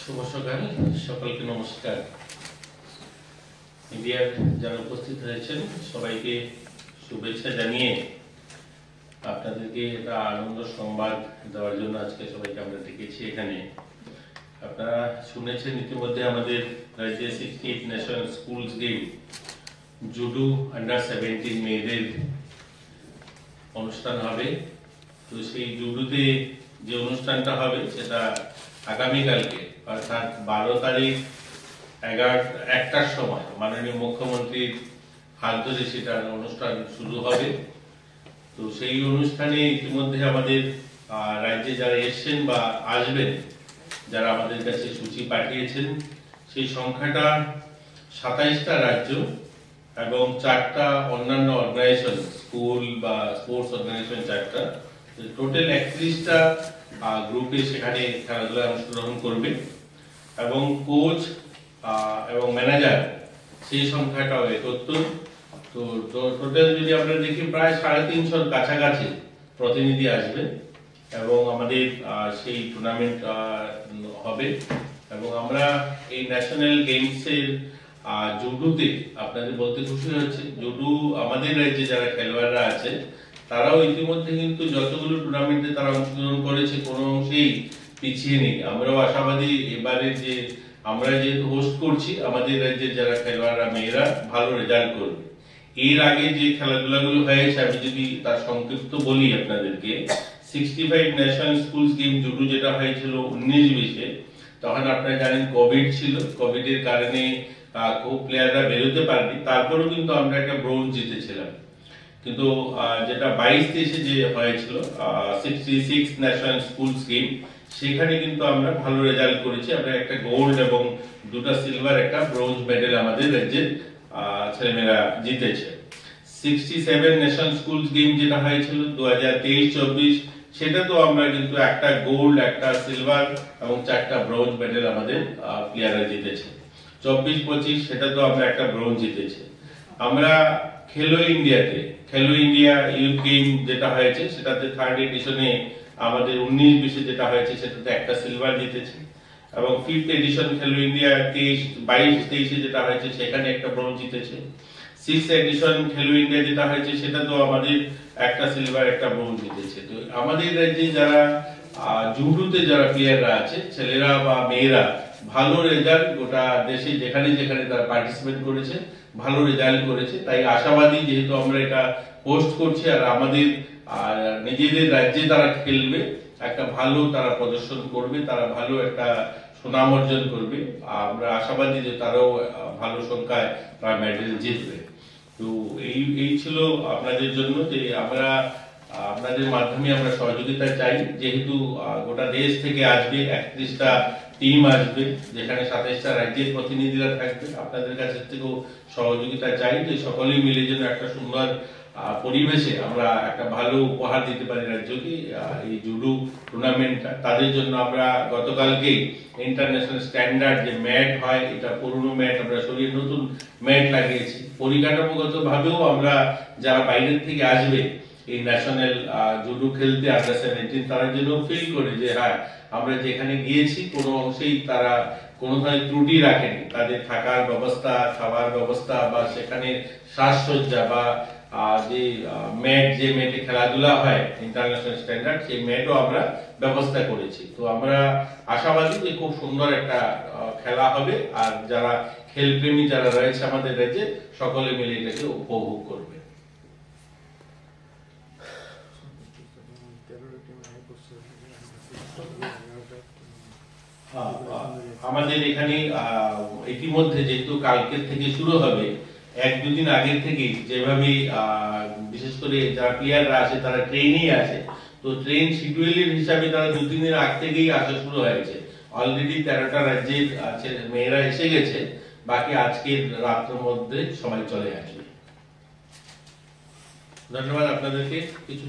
শুভ সকাল, সকলকে নমস্কার। মিডিয়ার যারা উপস্থিত হয়েছেন সবাইকে শুভেচ্ছা জানিয়ে আপনাদেরকে একটা আনন্দ সংবাদ দেওয়ার জন্য আজকে সবাইকে আমরা ডেকেছি এখানে। আপনারা শুনেছেন ইতিমধ্যে আমাদের রাজ্যে 68 national schools game judo under 17 মেয়েদের অনুষ্ঠান হবে। তো সেই জুডোতে যে অনুষ্ঠানটা হবে সেটা আগামীকালকে অর্থাৎ 12 তারিখ 1টার সময় মাননীয় মুখ্যমন্ত্রীর হাত ধরে সেটার অনুষ্ঠান শুরু হবে। তো সেই অনুষ্ঠানে ইতিমধ্যে আমাদের রাজ্যে যারা এসছেন বা আসবেন, যারা আমাদের কাছে সূচি পাঠিয়েছেন, সেই সংখ্যাটা 27টা রাজ্য এবং 4টা অন্যান্য অর্গানাইজেশন, স্কুল বা স্পোর্টস অর্গানাইজেশন 4টা, টোটাল 31টা গ্রুপে সেখানে খেলাধুলায় অংশগ্রহণ করবে এবং কোচ এবং ম্যানেজার সেই সংখ্যাটাও 71। তো টোটাল যদি আমরা দেখি প্রায় 350 কাছাকাছি প্রতিনিধি আসবে এবং আমাদের সেই টুর্নামেন্ট হবে। এবং আমরা এই ন্যাশনাল গেমসের জুডোতে আপনাদের বলতে খুশি হচ্ছে, জুডো আমাদের রাজ্যে যারা খেলোয়াড়রা আছে তারাও ইতিমধ্যে কিন্তু যতগুলো টুর্নামেন্টে তারা অংশগ্রহণ করেছে কোনো অংশেই পিছিয়ে নেই। আমরাও আশাবাদী এবারে যে আমরা যেহেতু হোস্ট করছি, আমাদের রাজ্যের যারা খেলোয়াড়রা মেয়েরা ভালো রেজাল্ট করবে। এর আগে যে খেলাধুলাগুলো হয়েছে আমি যদি তার সংক্ষিপ্ত বলি আপনাদেরকে, 65 ন্যাশনাল স্কুলস গেম জুডো যেটা হয়েছিল 19-20-এ, তখন আপনারা জানেন কোভিড ছিল, কোভিড এর কারণে খুব প্লেয়াররা বেরোতে পারেনি, তারপরেও কিন্তু আমরা একটা ব্রোঞ্জ জিতেছিলাম। কিন্তু যেটা 22-23-এ যে হয়েছিল 66 ন্যাশনাল স্কুলস গেম, সেখানে কিন্তু আমরা ভালো রেজাল্ট করেছি। আমরা একটা গোল্ড এবং 2টা সিলভার, একটা ব্রোঞ্জ মেডেল আমাদের রাজ্যের ছেলেমেয়েরা জিতেছে। 67 ন্যাশনাল স্কুলস গেম যেটা হয়েছিল 2023-24, সেটা তো আমরা কিন্তু একটা গোল্ড, একটা সিলভার এবং 4টা ব্রোঞ্জ মেডেল আমাদের প্লেয়াররা জিতেছে। 24-25 সেটা তো আমরা একটা ব্রোঞ্জ জিতেছি। আমরা খেলো ইন্ডিয়াতে, খেলো ইন্ডিয়া ইউথ গেম যেটা হয়েছে সেটাতে 3rd এডিশনে আমাদের 19-20-এ যেটা হয়েছে সেটাতে একটা সিলভার জিতেছে এবং 5th এডিশন খেলো ইন্ডিয়া 22-23-এ যেটা হয়েছে সেখানে একটা ব্রোঞ্জ জিতেছে। 6th এডিশন খেলো ইন্ডিয়া যেটা হয়েছে সেটা তো আমাদের একটা সিলভার, একটা ব্রোঞ্জ জিতেছে। তো আমাদের রাজ্যে যারা জুডোতে যারা প্লেয়াররা আছে, ছেলেরা বা মেয়েরা, ভালো রেজাল্ট গোটা দেশে যেখানে যেখানে তারা পার্টিসিপেট করেছে ভালো রেজাল্ট করেছে। তাই আশাবাদী, যেহেতু আমরা এটা হোস্ট করছি আর আমাদের নিজেদের রাজ্যে তারা খেলবে, একটা ভালো তারা প্রদর্শন করবে, তারা ভালো একটা সুনাম অর্জন করবে। আমরা আশাবাদী যে তারাও ভালো সংখ্যায় তারা মেডেল জিতবে। তো এই ছিল আপনাদের জন্য যে আমরা আপনাদের মাধ্যমে আমরা সহযোগিতা চাই। যেহেতু গোটা দেশ থেকে আসবে, 31টা টিম আসবে, যেখানে 27টা রাজ্যের প্রতিনিধিরা থাকবে, আপনাদের কাছ থেকেও সহযোগিতা চাই যে সকলেই মিলে যেন একটা সুন্দর পরিবেশে আমরা একটা ভালো উপহার দিতে পারি রাজ্যকে। এই জুডো টুর্নামেন্টটা তাদের জন্য আমরা গতকালকে ইন্টারন্যাশনাল স্ট্যান্ডার্ড যে ম্যাট হয়, এটা পুরনো ম্যাট আমরা সরিয়ে নতুন ম্যাট লাগিয়েছি। পরিকাঠামোগত ভাবেও আমরা যারা বাইরের থেকে আসবে এই ন্যাশনাল জুডো খেলতে আন্ডার 17, তারা যেন ফিল করে যে হ্যাঁ, আমরা যেখানে গিয়েছি কোনো অংশেই তারা কোনো ধরনের ত্রুটি রাখেনি। তাদের থাকার ব্যবস্থা, খাবার ব্যবস্থা বা সেখানে সাজসজ্জা বা যে ম্যাট, যে ম্যাটে খেলাধুলা হয় ইন্টারন্যাশনাল স্ট্যান্ডার্ড, সেই ম্যাটও আমরা ব্যবস্থা করেছি। তো আমরা আশাবাদী যে খুব সুন্দর একটা খেলা হবে আর যারা খেলপ্রেমী যারা রয়েছে আমাদের রাজ্যে সকলে মিলে এটাকে উপভোগ করবে। আমাদের এখানে ইতিমধ্যে যেহেতু কালকের থেকে শুরু হবে, 1-2 দিন আগে থেকে যেভাবে বিশেষ করে যারা প্লেয়াররা আছে তারা ট্রেনেই আছে, তো ট্রেন শিডিউলের হিসাবে তারা 2 দিনের আগ থেকেই আসা শুরু হয়েছে। অলরেডি 13টা রাজ্যের মেয়েরা এসে গেছে, বাকি আজকের রাত্রের মধ্যে সবাই চলে আসবে। ধন্যবাদ আপনাদেরকে। কিছু